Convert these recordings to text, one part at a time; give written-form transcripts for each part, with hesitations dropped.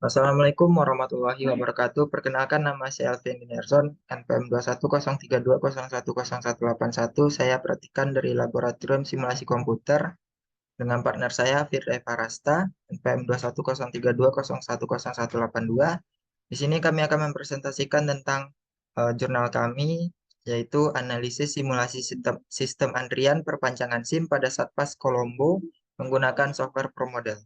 Assalamualaikum warahmatullahi wabarakatuh. Perkenalkan nama saya Alvin Ginerson, NPM 21032010181. Saya praktikan dari Laboratorium Simulasi Komputer dengan partner saya Firda Farasta, NPM 21032010182. Di sini kami akan mempresentasikan tentang jurnal kami, yaitu analisis simulasi sistem antrian perpanjangan SIM pada Satpas Kolombo menggunakan software ProModel.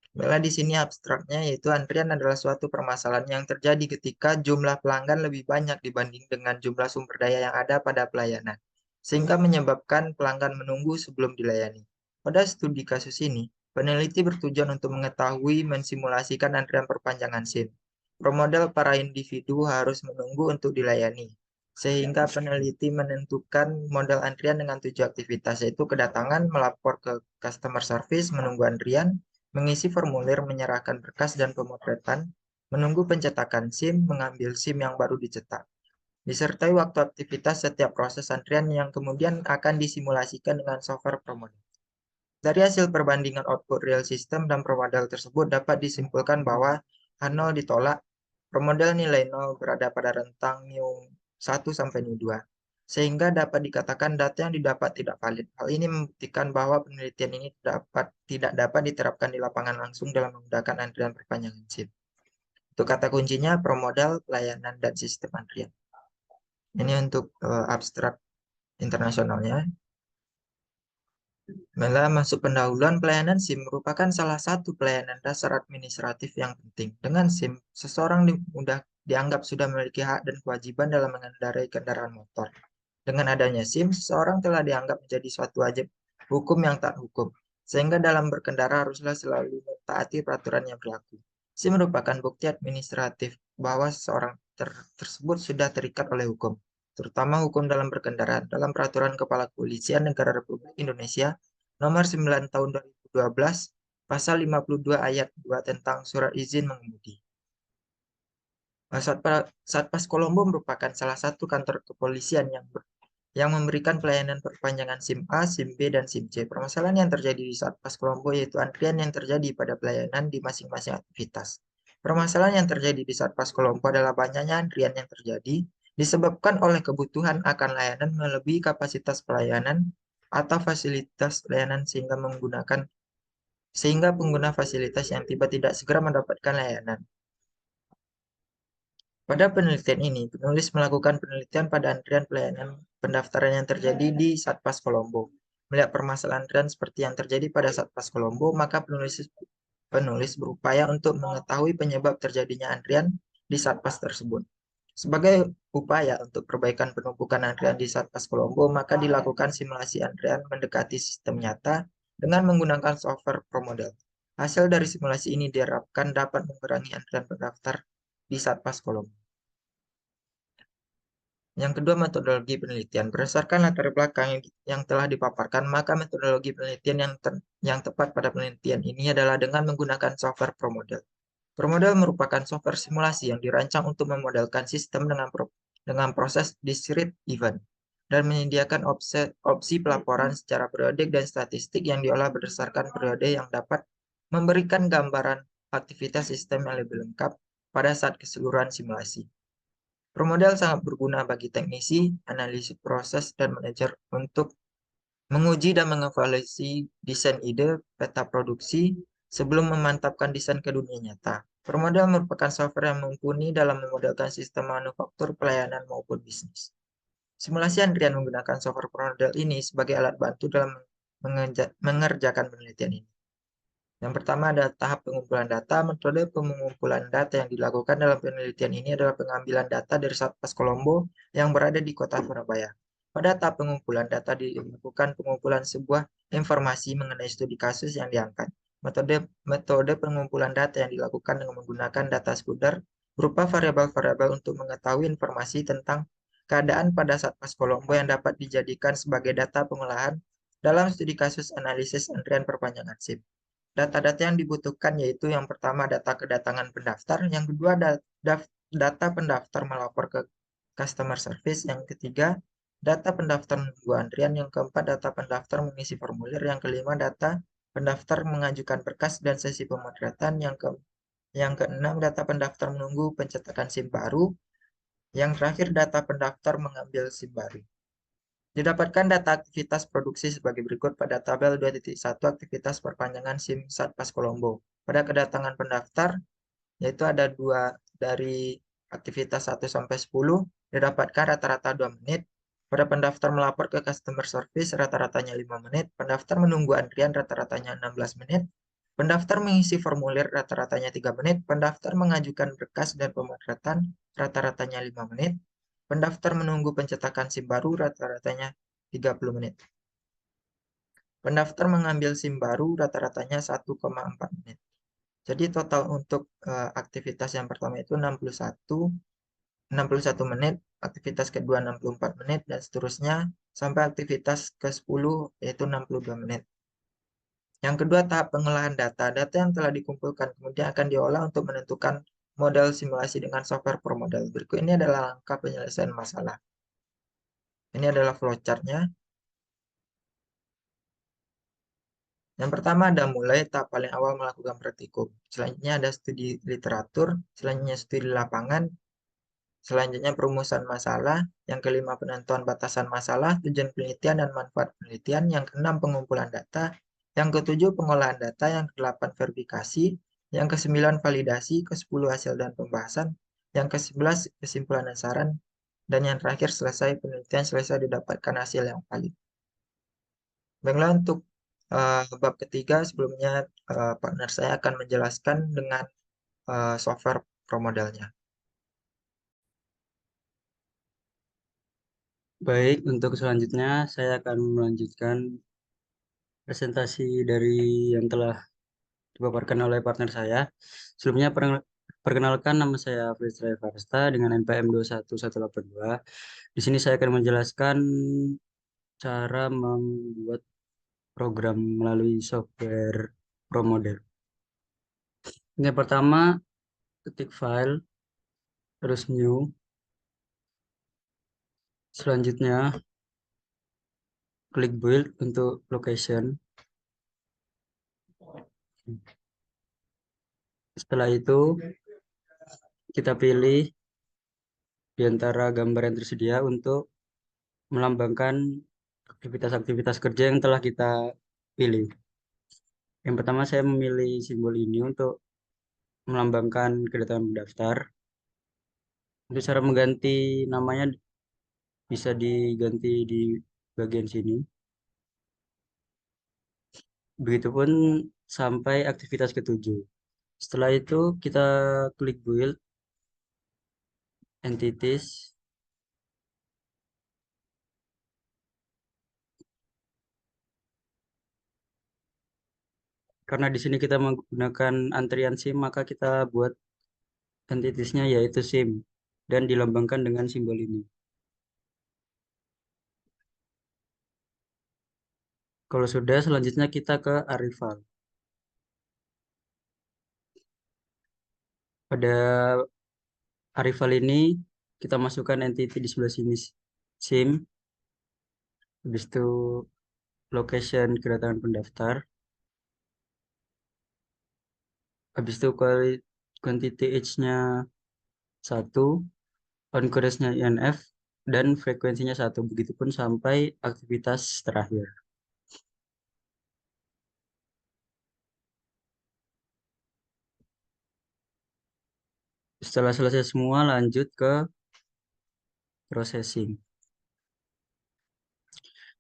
Baiklah, di sini abstraknya yaitu antrian adalah suatu permasalahan yang terjadi ketika jumlah pelanggan lebih banyak dibanding dengan jumlah sumber daya yang ada pada pelayanan, sehingga menyebabkan pelanggan menunggu sebelum dilayani. Pada studi kasus ini, peneliti bertujuan untuk mengetahui mensimulasikan antrian perpanjangan SIM. Promodel para individu harus menunggu untuk dilayani, sehingga peneliti menentukan model antrian dengan 7 aktivitas, yaitu kedatangan, melapor ke customer service, menunggu antrian, mengisi formulir, menyerahkan berkas dan pemotretan, menunggu pencetakan SIM, mengambil SIM yang baru dicetak. Disertai waktu aktivitas setiap proses antrian yang kemudian akan disimulasikan dengan software ProModel. Dari hasil perbandingan output real system dan ProModel tersebut dapat disimpulkan bahwa H0 ditolak, ProModel nilai 0 berada pada rentang mu1 sampai mu2, sehingga dapat dikatakan data yang didapat tidak valid. Hal ini membuktikan bahwa penelitian ini tidak dapat diterapkan di lapangan langsung dalam menggunakan antrian perpanjangan SIM. Untuk kata kuncinya, ProModel, pelayanan, dan sistem antrian. Ini untuk abstrak internasionalnya. Masuk pendahuluan pelayanan SIM merupakan salah satu pelayanan dasar administratif yang penting. Dengan SIM, seseorang mudah dianggap sudah memiliki hak dan kewajiban dalam mengendarai kendaraan motor. Dengan adanya SIM, seseorang telah dianggap menjadi suatu wajib hukum yang tak hukum, sehingga dalam berkendara haruslah selalu mentaati peraturan yang berlaku. SIM merupakan bukti administratif bahwa seseorang tersebut sudah terikat oleh hukum, terutama hukum dalam berkendara. Dalam Peraturan Kepala Kepolisian Negara Republik Indonesia Nomor 9 Tahun 2012, Pasal 52 Ayat 2 tentang surat izin mengemudi. Satpas Kolombo merupakan salah satu kantor kepolisian yang memberikan pelayanan perpanjangan SIM A, SIM B, dan SIM C. Permasalahan yang terjadi di Satpas Kolombo yaitu antrian yang terjadi pada pelayanan di masing-masing aktivitas. Permasalahan yang terjadi di Satpas Kolombo adalah banyaknya antrian yang terjadi disebabkan oleh kebutuhan akan layanan melebihi kapasitas pelayanan atau fasilitas pelayanan sehingga pengguna fasilitas yang tiba tidak segera mendapatkan layanan. Pada penelitian ini, penulis melakukan penelitian pada antrian pelayanan pendaftaran yang terjadi di Satpas Kolombo. Melihat permasalahan antrian seperti yang terjadi pada Satpas Kolombo, maka penulis berupaya untuk mengetahui penyebab terjadinya antrian di Satpas tersebut. Sebagai upaya untuk perbaikan penumpukan antrian di Satpas Kolombo, maka dilakukan simulasi antrian mendekati sistem nyata dengan menggunakan software ProModel. Hasil dari simulasi ini diharapkan dapat mengurangi antrian pendaftar di Satpas Kolombo. Yang kedua, metodologi penelitian. Berdasarkan latar belakang yang telah dipaparkan, maka metodologi penelitian yang tepat pada penelitian ini adalah dengan menggunakan software ProModel. ProModel merupakan software simulasi yang dirancang untuk memodelkan sistem dengan proses discrete event dan menyediakan opsi pelaporan secara periodik dan statistik yang diolah berdasarkan periode yang dapat memberikan gambaran aktivitas sistem yang lebih lengkap pada saat keseluruhan simulasi. ProModel sangat berguna bagi teknisi, analisis proses, dan manajer untuk menguji dan mengevaluasi desain ide, peta produksi, sebelum memantapkan desain ke dunia nyata. ProModel merupakan software yang mumpuni dalam memodelkan sistem manufaktur, pelayanan, maupun bisnis. Simulasi antrian menggunakan software ProModel ini sebagai alat bantu dalam mengerjakan penelitian ini. Yang pertama ada tahap pengumpulan data. Metode pengumpulan data yang dilakukan dalam penelitian ini adalah pengambilan data dari Satpas Kolombo yang berada di kota Surabaya. Pada tahap pengumpulan data dilakukan pengumpulan sebuah informasi mengenai studi kasus yang diangkat. Metode pengumpulan data yang dilakukan dengan menggunakan data sekunder berupa variabel-variabel untuk mengetahui informasi tentang keadaan pada Satpas Kolombo yang dapat dijadikan sebagai data pengolahan dalam studi kasus analisis antrian perpanjangan SIM. Data-data yang dibutuhkan yaitu yang pertama data kedatangan pendaftar, yang kedua data pendaftar melapor ke customer service, yang ketiga data pendaftar menunggu antrian, yang keempat data pendaftar mengisi formulir, yang kelima data pendaftar mengajukan berkas dan sesi pemotretan, yang Yang keenam, data pendaftar menunggu pencetakan SIM baru. Yang terakhir, data pendaftar mengambil SIM baru. Didapatkan data aktivitas produksi sebagai berikut pada tabel 2.1 aktivitas perpanjangan SIM Satpas Kolombo. Pada kedatangan pendaftar, yaitu ada dua dari aktivitas 1 sampai 10, didapatkan rata-rata 2 menit. Pada pendaftar melapor ke customer service rata-ratanya 5 menit, pendaftar menunggu antrian rata-ratanya 16 menit, pendaftar mengisi formulir rata-ratanya 3 menit, pendaftar mengajukan berkas dan pemotretan rata-ratanya 5 menit, pendaftar menunggu pencetakan SIM baru rata-ratanya 30 menit. Pendaftar mengambil SIM baru rata-ratanya 1,4 menit. Jadi total untuk aktivitas yang pertama itu 61 menit, aktivitas kedua 64 menit, dan seterusnya sampai aktivitas ke-10 yaitu 62 menit. Yang kedua, tahap pengolahan data. Data yang telah dikumpulkan kemudian akan diolah untuk menentukan model simulasi dengan software ProModel. Berikut ini adalah langkah penyelesaian masalah. Ini adalah flowchart-nya. Yang pertama ada mulai, tahap paling awal melakukan praktikum. Selanjutnya ada studi literatur, selanjutnya studi lapangan, selanjutnya perumusan masalah, yang kelima penentuan batasan masalah, tujuan penelitian dan manfaat penelitian, yang keenam pengumpulan data, yang ketujuh pengolahan data, yang kedelapan verifikasi, yang kesembilan validasi, ke-10 hasil dan pembahasan, yang ke-11 kesimpulan dan saran, dan yang terakhir selesai penelitian selesai didapatkan hasil yang valid. Baiklah untuk bab ketiga sebelumnya partner saya akan menjelaskan dengan software ProModelnya. Baik, untuk selanjutnya saya akan melanjutkan presentasi dari yang telah dipaparkan oleh partner saya. Sebelumnya perkenalkan, nama saya Fritz Farsta dengan NPM 21182. Di sini saya akan menjelaskan cara membuat program melalui software ProModel. Yang pertama, ketik file, terus new. Selanjutnya, klik build untuk location. Setelah itu, kita pilih di antara gambar yang tersedia untuk melambangkan aktivitas-aktivitas kerja yang telah kita pilih. Yang pertama saya memilih simbol ini untuk melambangkan kedatangan pendaftar. Untuk cara mengganti namanya bisa diganti di bagian sini. Begitupun sampai aktivitas ketujuh. Setelah itu kita klik build entities. Karena di sini kita menggunakan antrian SIM, maka kita buat entitiesnya yaitu SIM dan dilambangkan dengan simbol ini. Kalau sudah, selanjutnya kita ke Arrival. Pada Arrival ini kita masukkan entity di sebelah sini SIM, habis itu location kedatangan pendaftar, habis itu quantity age-nya 1, on-codesnya INF, dan frekuensinya 1. Begitupun sampai aktivitas terakhir. Setelah selesai semua, lanjut ke processing.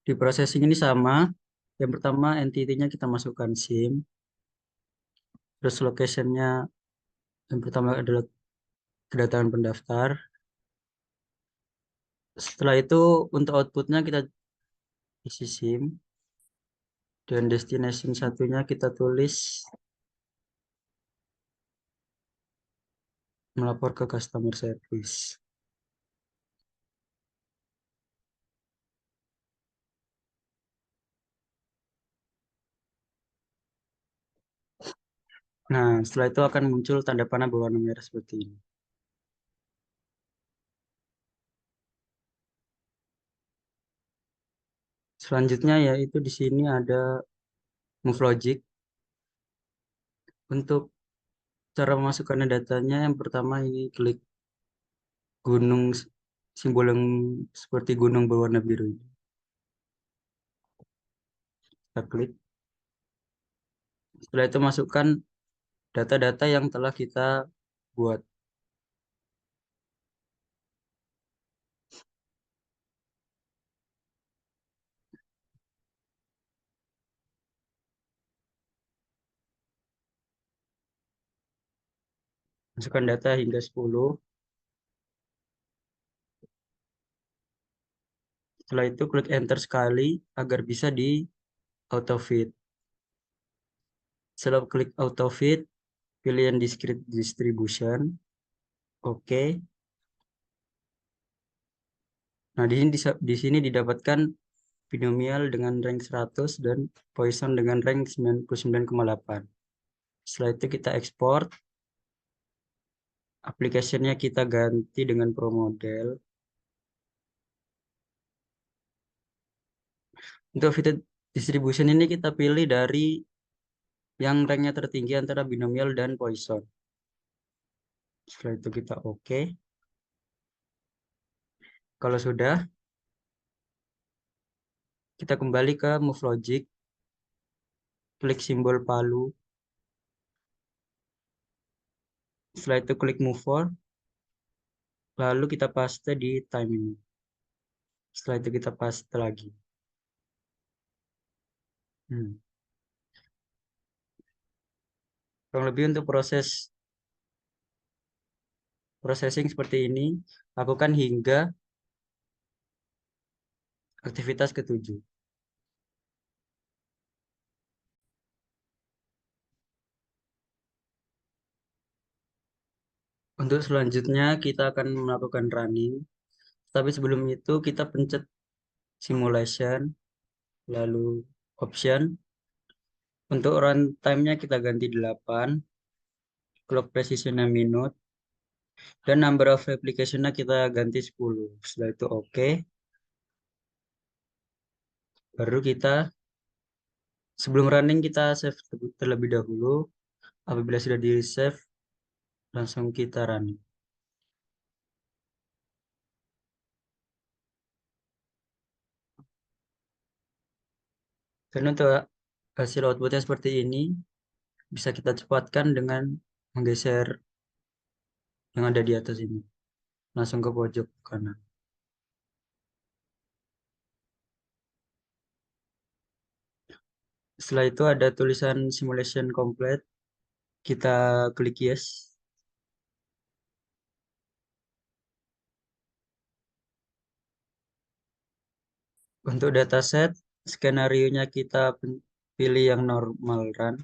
Di processing ini sama. Yang pertama entity-nya kita masukkan SIM, terus location-nya yang pertama adalah kedatangan pendaftar. Setelah itu untuk outputnya kita isi SIM dan destination satunya kita tulis melapor ke customer service. Nah, setelah itu akan muncul tanda panah berwarna merah seperti ini. Selanjutnya yaitu di sini ada move logic. Untuk Cara memasukkan datanya yang pertama ini klik gunung, simbol yang seperti gunung berwarna biru ini. Kita klik. Setelah itu masukkan data-data yang telah kita buat. Masukkan data hingga 10. Setelah itu klik enter sekali agar bisa di autofit. Setelah klik autofit, pilih yang discrete distribution. Oke. Nah, di sini didapatkan binomial dengan rank 100 dan Poisson dengan rank 99,8. Setelah itu kita ekspor. Aplikasinya kita ganti dengan ProModel. Untuk fitted distribution ini kita pilih dari yang ranknya tertinggi antara binomial dan Poisson. Setelah itu kita oke. Kalau sudah, kita kembali ke Move Logic. Klik simbol palu. Setelah itu klik Move For. Lalu kita paste di time ini. Setelah itu kita paste lagi. Kurang lebih untuk processing seperti ini, lakukan hingga aktivitas ke-7. Untuk selanjutnya kita akan melakukan running. Tapi sebelum itu kita pencet simulation, lalu option. Untuk runtime-nya kita ganti 8, clock precision-nya minute, dan number of replication-nya kita ganti 10. Setelah itu oke. Baru kita, sebelum running kita save terlebih dahulu. Apabila sudah di save, langsung kita running. Dan untuk hasil outputnya seperti ini, bisa kita cepatkan dengan menggeser yang ada di atas ini. Langsung ke pojok kanan. Setelah itu ada tulisan simulation complete. Kita klik yes. Untuk dataset, skenario-nya kita pilih yang normal run.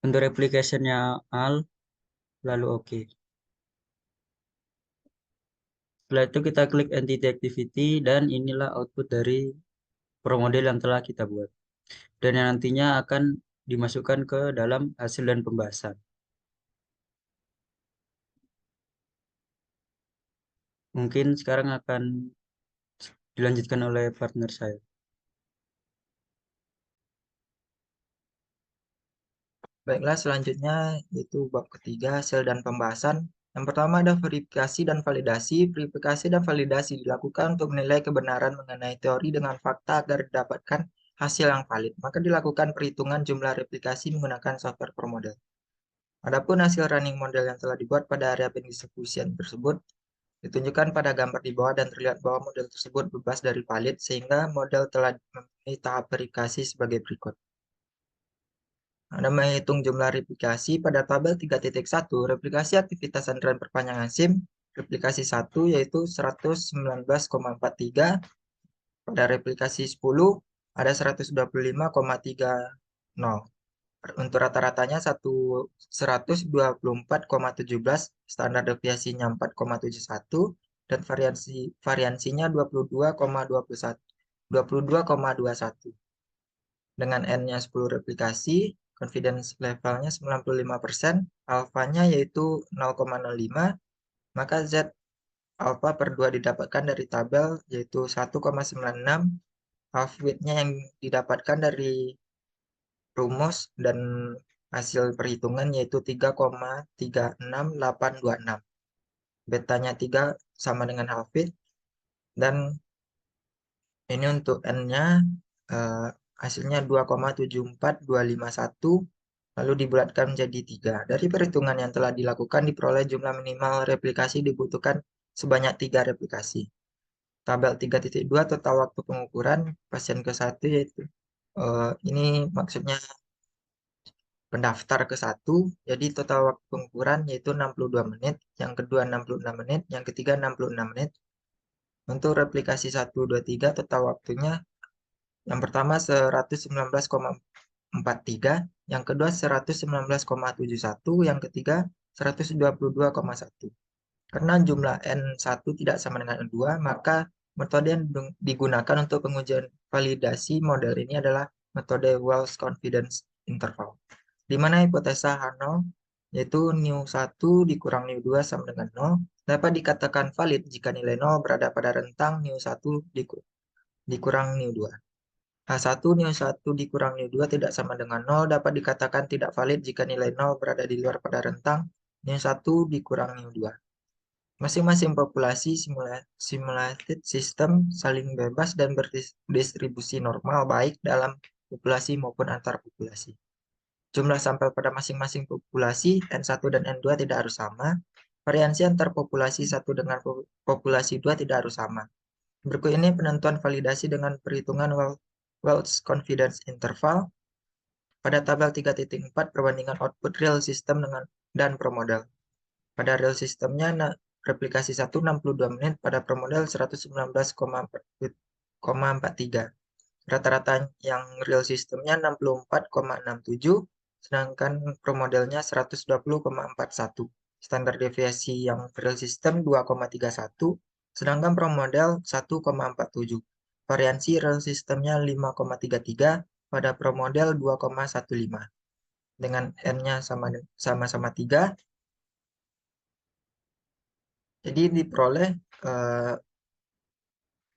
Untuk replication-nya all, lalu oke. Setelah itu kita klik entity activity dan inilah output dari ProModel yang telah kita buat. Dan yang nantinya akan dimasukkan ke dalam hasil dan pembahasan. Mungkin sekarang akan dilanjutkan oleh partner saya. Baiklah, selanjutnya yaitu bab ketiga, hasil dan pembahasan. Yang pertama ada verifikasi dan validasi. Verifikasi dan validasi dilakukan untuk menilai kebenaran mengenai teori dengan fakta agar didapatkan hasil yang valid. Maka dilakukan perhitungan jumlah replikasi menggunakan software ProModel. Adapun hasil running model yang telah dibuat pada area pendistribusian tersebut ditunjukkan pada gambar di bawah dan terlihat bahwa model tersebut bebas dari valid sehingga model telah memenuhi tahap verifikasi sebagai berikut. Anda menghitung jumlah replikasi pada tabel 3.1, replikasi aktivitas sandaran perpanjangan SIM, replikasi 1 yaitu 119,43, pada replikasi 10 ada 125,30. Untuk rata-ratanya 124,17, standar deviasinya 4,71, dan variansinya 22,21. Dengan N-nya 10 replikasi, confidence levelnya 95%, alfanya yaitu 0,05, maka Z alfa per 2 didapatkan dari tabel yaitu 1,96, half width-nya yang didapatkan dari rumus dan hasil perhitungan yaitu 3,36826. Betanya 3 sama dengan halfit, dan ini untuk N-nya hasilnya 2,74251, lalu dibulatkan menjadi 3. Dari perhitungan yang telah dilakukan diperoleh jumlah minimal replikasi dibutuhkan sebanyak 3 replikasi. Tabel 3.2 total waktu pengukuran pasien ke-1 yaitu ini maksudnya pendaftar ke-1, jadi total waktu pengukuran yaitu 62 menit, yang kedua 66 menit, yang ketiga 66 menit. Untuk replikasi 1, 2, 3 total waktunya yang pertama 119,43, yang kedua 119,71, yang ketiga 122,1. Karena jumlah N1 tidak sama dengan N2, maka metode yang digunakan untuk pengujian validasi model ini adalah metode Wells Confidence Interval, di mana hipotesa H0 yaitu nu1 dikurang nu2 sama dengan 0 dapat dikatakan valid jika nilai 0 berada pada rentang nu1 dikurang nu2. H1 nu1 dikurang nu2 tidak sama dengan 0 dapat dikatakan tidak valid jika nilai 0 berada di luar pada rentang nu1 dikurang nu2. Masing-masing populasi simulated system saling bebas dan berdistribusi normal baik dalam populasi maupun antar populasi. Jumlah sampel pada masing-masing populasi N1 dan N2 tidak harus sama. Variansi antar populasi 1 dengan populasi 2 tidak harus sama. Berikut ini penentuan validasi dengan perhitungan Wells Confidence Interval. Pada tabel 3.4 perbandingan output real system dan promodel. Pada real systemnya replikasi 1 62 menit, pada promodel 119,43. Rata-rata yang real systemnya 64,67, sedangkan promodelnya 120,41. Standar deviasi yang real system 2,31, sedangkan promodel 1,47. Variansi real systemnya 5,33, pada promodel 2,15. Dengan N-nya sama-sama 3, jadi diperoleh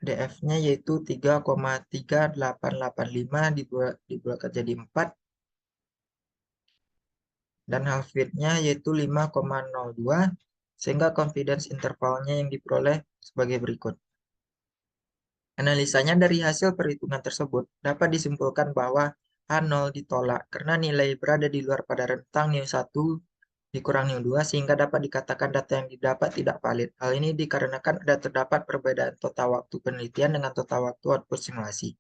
DF-nya yaitu 3,3885 dibulatkan jadi 4, dan half-width-nya yaitu 5,02, sehingga confidence intervalnya yang diperoleh sebagai berikut. Analisanya dari hasil perhitungan tersebut dapat disimpulkan bahwa H0 ditolak karena nilai berada di luar pada rentang nu1 dikurang nu2, sehingga dapat dikatakan data yang didapat tidak valid. Hal ini dikarenakan terdapat perbedaan total waktu penelitian dengan total waktu output simulasi,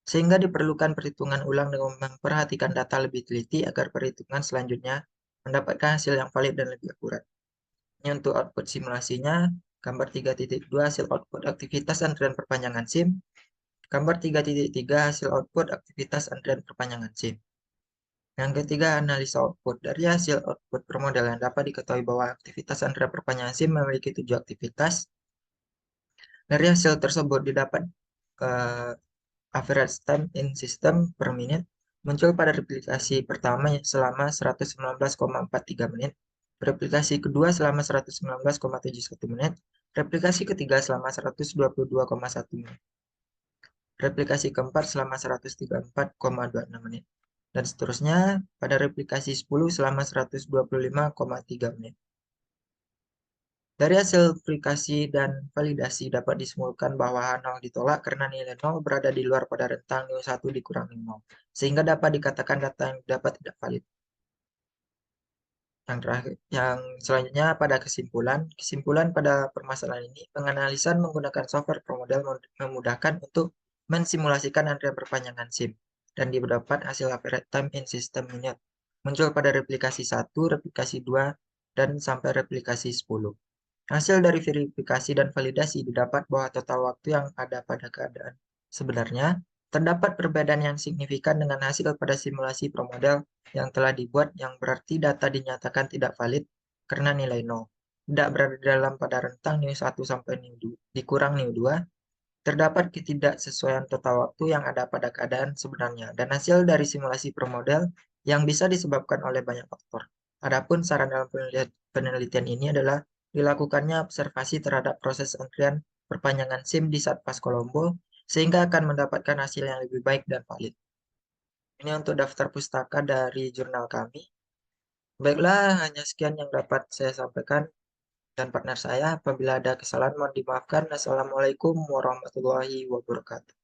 sehingga diperlukan perhitungan ulang dengan memperhatikan data lebih teliti agar perhitungan selanjutnya mendapatkan hasil yang valid dan lebih akurat. Ini untuk output simulasinya, gambar 3.2 hasil output aktivitas antrian perpanjangan SIM, gambar 3.3 hasil output aktivitas antrian perpanjangan SIM. Yang ketiga, analisa output. Dari hasil output permodalan dapat diketahui bahwa aktivitas antrian perpanjangan SIM memiliki 7 aktivitas. Dari hasil tersebut didapat average time in system per minute muncul pada replikasi pertama selama 119,43 menit, replikasi kedua selama 119,71 menit, replikasi ketiga selama 122,1 menit, replikasi keempat selama 134,26 menit, dan seterusnya pada replikasi 10 selama 125,3 menit. Dari hasil verifikasi dan validasi dapat disimpulkan bahwa H0 ditolak karena nilai 0 berada di luar pada rentang nu1 dikurang nu0, sehingga dapat dikatakan data yang dapat tidak valid. Yang selanjutnya pada kesimpulan pada permasalahan ini, penganalisan menggunakan software promodel memudahkan untuk mensimulasikan antrian perpanjangan SIM, dan didapat hasil average time in system minute muncul pada replikasi 1, replikasi 2, dan sampai replikasi 10. Hasil dari verifikasi dan validasi didapat bahwa total waktu yang ada pada keadaan sebenarnya terdapat perbedaan yang signifikan dengan hasil pada simulasi promodel yang telah dibuat, yang berarti data dinyatakan tidak valid karena nilai 0 tidak berada dalam pada rentang nu1 sampai nu2 dikurang nu2. Terdapat ketidaksesuaian total waktu yang ada pada keadaan sebenarnya dan hasil dari simulasi promodel yang bisa disebabkan oleh banyak faktor. Adapun saran dalam penelitian ini adalah dilakukannya observasi terhadap proses antrian perpanjangan SIM di Satpas Kolombo, sehingga akan mendapatkan hasil yang lebih baik dan valid. Ini untuk daftar pustaka dari jurnal kami. Baiklah, hanya sekian yang dapat saya sampaikan dan partner saya. Apabila ada kesalahan mohon dimaafkan. Assalamualaikum warahmatullahi wabarakatuh.